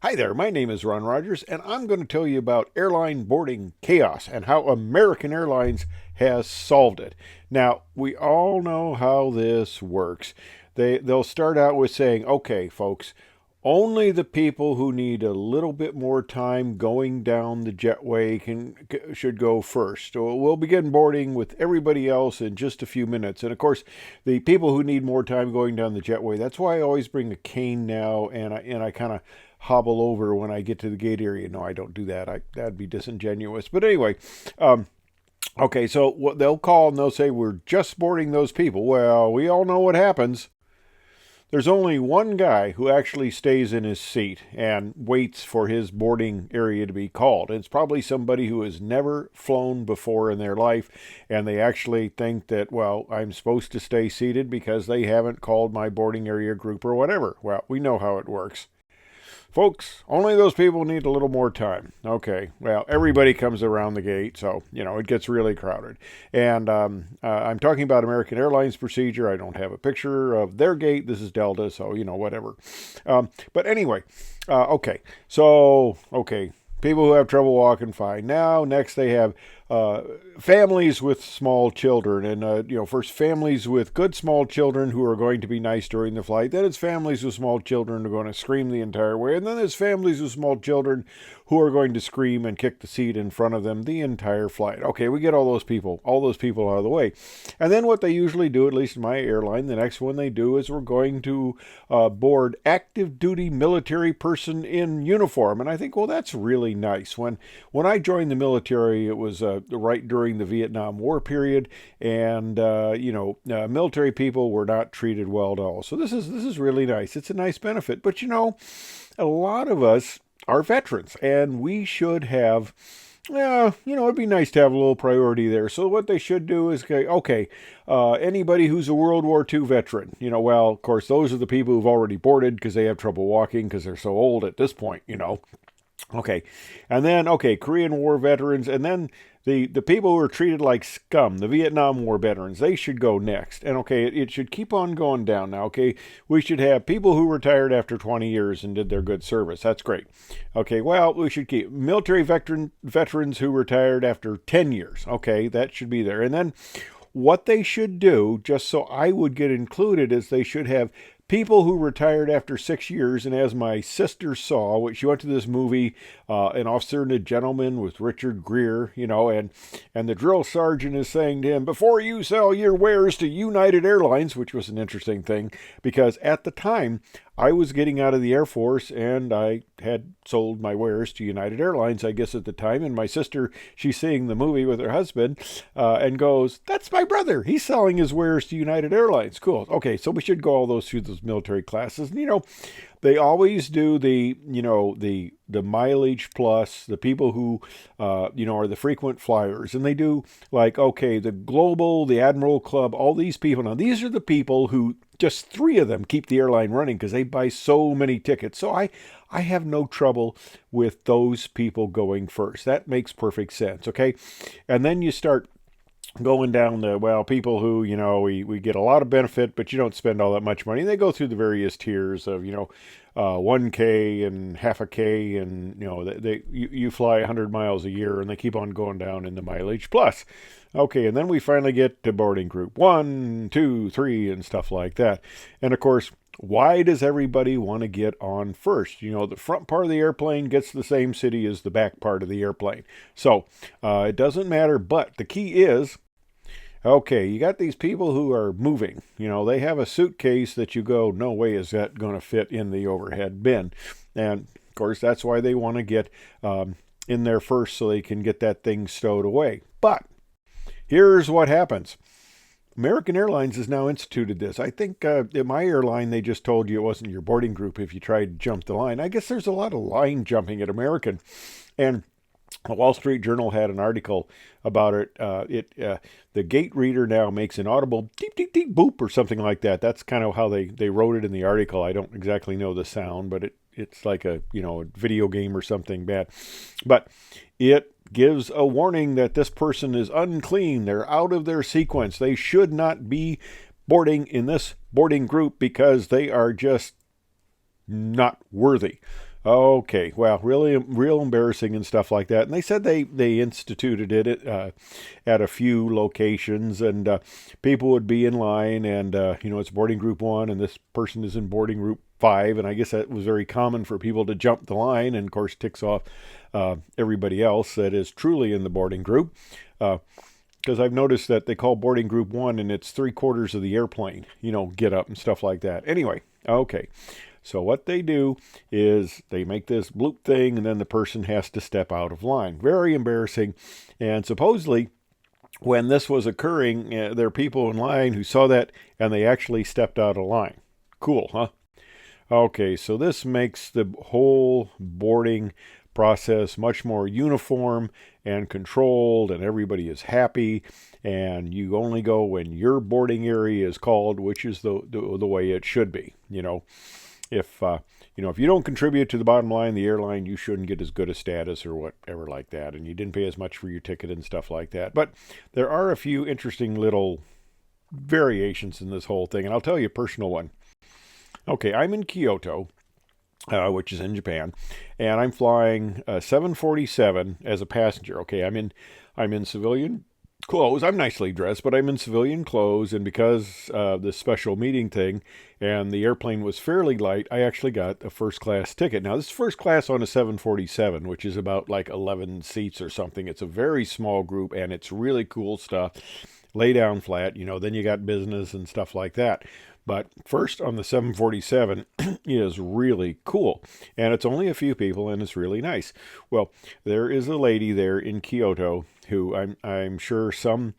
Hi there, my name is Ron Rogers, and I'm going to tell you about airline boarding chaos and how American Airlines has solved it. Now, we all know how this works. They'll start out with saying, okay, folks, only the people who need a little bit more time going down the jetway should go first. So we'll begin boarding with everybody else in just a few minutes. And of course, the people who need more time going down the jetway, that's why I always bring a cane now, and I kind of hobble over when I get to the gate area. No, I don't do that. That'd be disingenuous. But anyway, um, okay, so what they'll call and they'll say we're just boarding those people. Well, we all know what happens. There's only one guy who actually stays in his seat and waits for his boarding area to be called. It's probably somebody who has never flown before in their life, and they actually think that, well, I'm supposed to stay seated because they haven't called my boarding area group or whatever. Well, we know how it works. Folks, only those people need a little more time. Okay, well, everybody comes around the gate, so, it gets really crowded. And I'm talking about American Airlines procedure. I don't have a picture of their gate. This is Delta, so, whatever. But anyway, okay, people who have trouble walking, fine. Now, next they have families with small children, and first families with good small children who are going to be nice during the flight. Then it's families with small children who are going to scream the entire way, and then there's families with small children who are going to scream and kick the seat in front of them the entire flight. Okay, we get all those people out of the way, and then what they usually do, at least in my airline, the next one they do is we're going to board active duty military person in uniform, and I think, well, that's really nice. When I joined the military, it was right during the Vietnam War period, and military people were not treated well at all. So this is really nice. It's a nice benefit, but a lot of us are veterans, and we should have. Yeah, it'd be nice to have a little priority there. So what they should do is, okay, anybody who's a World War II veteran, well, of course, those are the people who've already boarded because they have trouble walking because they're so old at this point. Okay, and then Korean War veterans, and then the people who are treated like scum, the Vietnam War veterans, they should go next. And it should keep on going down. Now, we should have people who retired after 20 years and did their good service. That's great. Okay, well, we should keep military veterans who retired after 10 years. Okay, that should be there. And then what they should do, just so I would get included, is they should have people who retired after 6 years. And as my sister saw, she went to this movie, An Officer and a Gentleman with Richard Gere, and the drill sergeant is saying to him, before you sell your wares to United Airlines, which was an interesting thing, because at the time, I was getting out of the Air Force, and I had sold my wares to United Airlines, I guess, at the time. And my sister, she's seeing the movie with her husband, and goes, that's my brother. He's selling his wares to United Airlines. Cool. Okay, so we should go all through those military classes. And, they always do the mileage plus, the people who, are the frequent flyers. And they do, the Global, the Admiral Club, all these people. Now, these are the people who, just three of them keep the airline running because they buy so many tickets. So I have no trouble with those people going first. That makes perfect sense, okay? And then you start going down people who, we get a lot of benefit, but you don't spend all that much money. And they go through the various tiers of, 1K and half a K, and, you fly 100 miles a year, and they keep on going down in the mileage plus. Okay, and then we finally get to boarding group 1, 2, 3, and stuff like that. And of course, why does everybody want to get on first? The front part of the airplane gets the same city as the back part of the airplane. So it doesn't matter, but the key is, you got these people who are moving. They have a suitcase that you go, no way is that going to fit in the overhead bin. And of course, that's why they want to get in there first so they can get that thing stowed away. But here's what happens. American Airlines has now instituted this. I think at my airline, they just told you it wasn't your boarding group if you tried to jump the line. I guess there's a lot of line jumping at American. And the Wall Street Journal had an article about it. The gate reader now makes an audible deep, deep, deep boop or something like that. That's kind of how they wrote it in the article. I don't exactly know the sound, but it's like a video game or something bad. But it gives a warning that this person is unclean. They're out of their sequence. They should not be boarding in this boarding group because they are just not worthy. Okay, well, really, real embarrassing and stuff like that. And they said they instituted it at a few locations, and people would be in line, and it's boarding group 1, and this person is in boarding group 5, and I guess that was very common for people to jump the line, and of course ticks off everybody else that is truly in the boarding group. Because I've noticed that they call boarding group 1, and it's 3/4 of the airplane, get up and stuff like that. Anyway, okay. So what they do is they make this bloop thing, and then the person has to step out of line. Very embarrassing. And supposedly, when this was occurring, there are people in line who saw that, and they actually stepped out of line. Cool, huh? Okay, so this makes the whole boarding process much more uniform and controlled, and everybody is happy, and you only go when your boarding area is called, which is the way it should be. If if you don't contribute to the bottom line of the airline, you shouldn't get as good a status or whatever like that, and you didn't pay as much for your ticket and stuff like that. But there are a few interesting little variations in this whole thing, and I'll tell you a personal one. Okay, I'm in Kyoto, which is in Japan, and I'm flying 747 as a passenger. Okay, I'm in civilian clothes. I'm nicely dressed, but I'm in civilian clothes, and because this special meeting thing, and the airplane was fairly light, I actually got a first class ticket. Now, this is first class on a 747, which is about like 11 seats or something. It's a very small group, and it's really cool stuff. Lay down flat, then you got business and stuff like that. But first on the 747 is really cool. And it's only a few people, and it's really nice. Well, there is a lady there in Kyoto who I'm sure some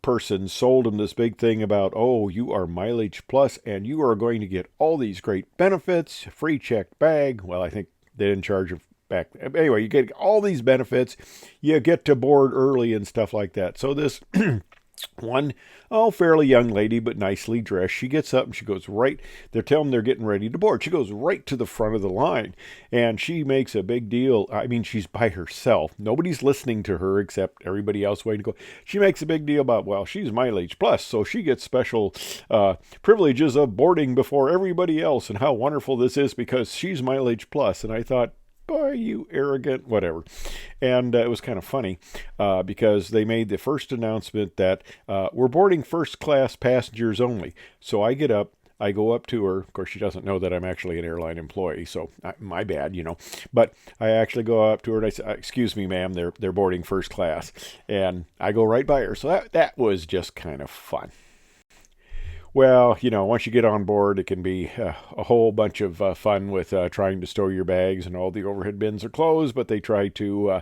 person sold him this big thing about, oh, you are Mileage Plus, and you are going to get all these great benefits, free checked bag. Well, I think they didn't charge him back. Anyway, you get all these benefits. You get to board early and stuff like that. So this one, fairly young lady, but nicely dressed. She gets up and she goes right, they're telling them they're getting ready to board. She goes right to the front of the line, and she makes a big deal. I mean, she's by herself. Nobody's listening to her except everybody else waiting to go. She makes a big deal about, well, she's Mileage Plus, so she gets special privileges of boarding before everybody else, and how wonderful this is because she's Mileage Plus. And I thought, boy, you arrogant, whatever. And it was kind of funny because they made the first announcement that we're boarding first class passengers only. So I get up, I go up to her. Of course, she doesn't know that I'm actually an airline employee, so my bad, But I actually go up to her and I say, "Excuse me, ma'am, they're boarding first class," and I go right by her. So that was just kind of fun. Well, once you get on board, it can be a whole bunch of fun with trying to store your bags, and all the overhead bins are closed, but they try to,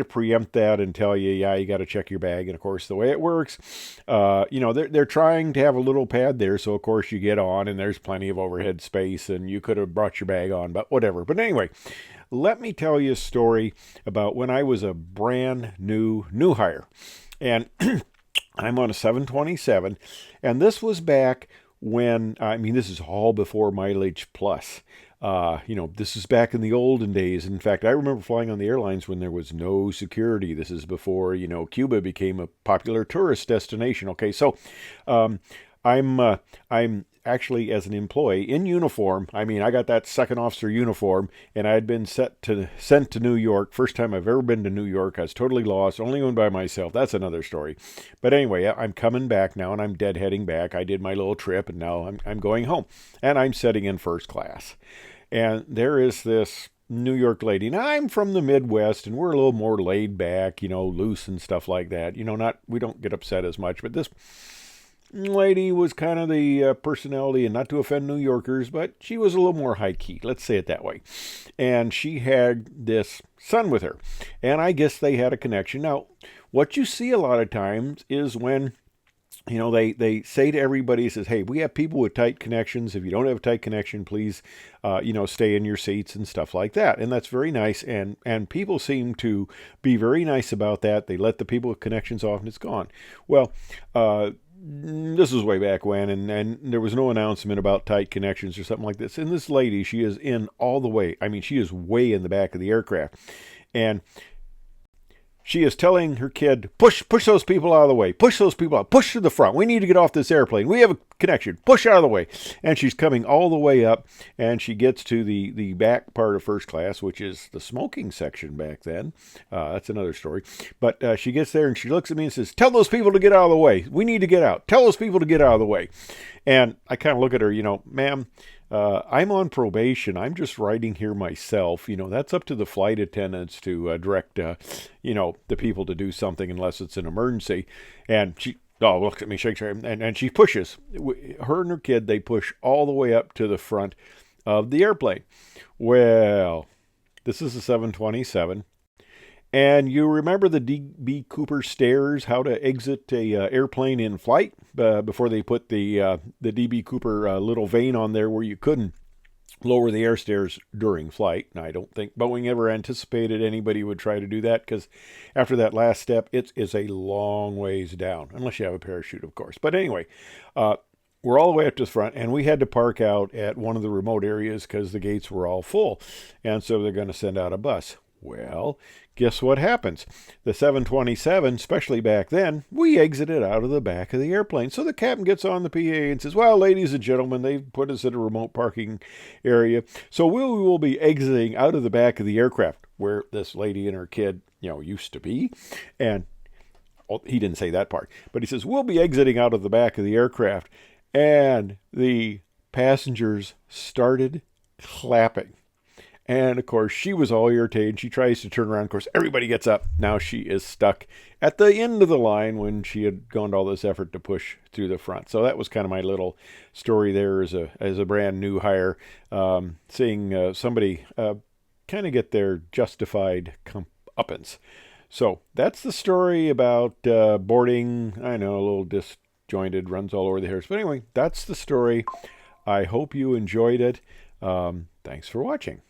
preempt that and tell you, yeah, you got to check your bag. And of course, the way it works, they're trying to have a little pad there, so of course you get on, and there's plenty of overhead space, and you could have brought your bag on, but whatever. But anyway, let me tell you a story about when I was a brand new hire, and I'm on a 727, and this was back when, this is all before Mileage Plus. This is back in the olden days. In fact, I remember flying on the airlines when there was no security. This is before, Cuba became a popular tourist destination. Okay, so I'm actually, as an employee in uniform. I got that second officer uniform, and I had been sent to New York. First time I've ever been to New York. I was totally lost, only went by myself. That's another story. But anyway, I'm coming back now, and I'm deadheading back. I did my little trip, and now I'm going home, and I'm sitting in first class, and there is this New York lady. Now, I'm from the Midwest, and we're a little more laid back, loose and stuff like that. We don't get upset as much, but this lady was kind of the personality, and not to offend New Yorkers, but she was a little more high-key, let's say it that way. And she had this son with her, and I guess they had a connection. Now, what you see a lot of times is when they say to everybody, says, hey, we have people with tight connections. If you don't have a tight connection, please, stay in your seats and stuff like that. And that's very nice. And people seem to be very nice about that. They let the people with connections off, and it's gone. Well, this was way back when, and there was no announcement about tight connections or something like this. And this lady, she is in all the way. She is way in the back of the aircraft. And she is telling her kid, push those people out of the way. Push those people out. Push to the front. We need to get off this airplane. We have a connection. Push out of the way. And she's coming all the way up, and she gets to the back part of first class, which is the smoking section back then. That's another story. But she gets there, and she looks at me and says, tell those people to get out of the way. We need to get out. Tell those people to get out of the way. And I kind of look at her, ma'am, I'm on probation. I'm just riding here myself. That's up to the flight attendants to direct, the people to do something unless it's an emergency. And she looks at me, shakes her head, and she pushes. Her and her kid, they push all the way up to the front of the airplane. Well, this is a 727. And you remember the D.B. Cooper stairs, how to exit a airplane in flight before they put the D.B. Cooper little vane on there where you couldn't lower the air stairs during flight. And I don't think Boeing ever anticipated anybody would try to do that, because after that last step, it is a long ways down, unless you have a parachute, of course. But anyway, we're all the way up to the front, and we had to park out at one of the remote areas because the gates were all full. And so they're going to send out a bus. Well, guess what happens? The 727, especially back then, we exited out of the back of the airplane. So the captain gets on the PA and says, well, ladies and gentlemen, they've put us at a remote parking area. So we will be exiting out of the back of the aircraft, where this lady and her kid, used to be. And he didn't say that part, but he says, we'll be exiting out of the back of the aircraft. And the passengers started clapping. And, of course, she was all irritated. She tries to turn around. Of course, everybody gets up. Now she is stuck at the end of the line when she had gone to all this effort to push through the front. So that was kind of my little story there as a brand new hire, seeing somebody kind of get their justified uppance. So that's the story about boarding. I know, a little disjointed, runs all over the hairs. But anyway, that's the story. I hope you enjoyed it. Thanks for watching.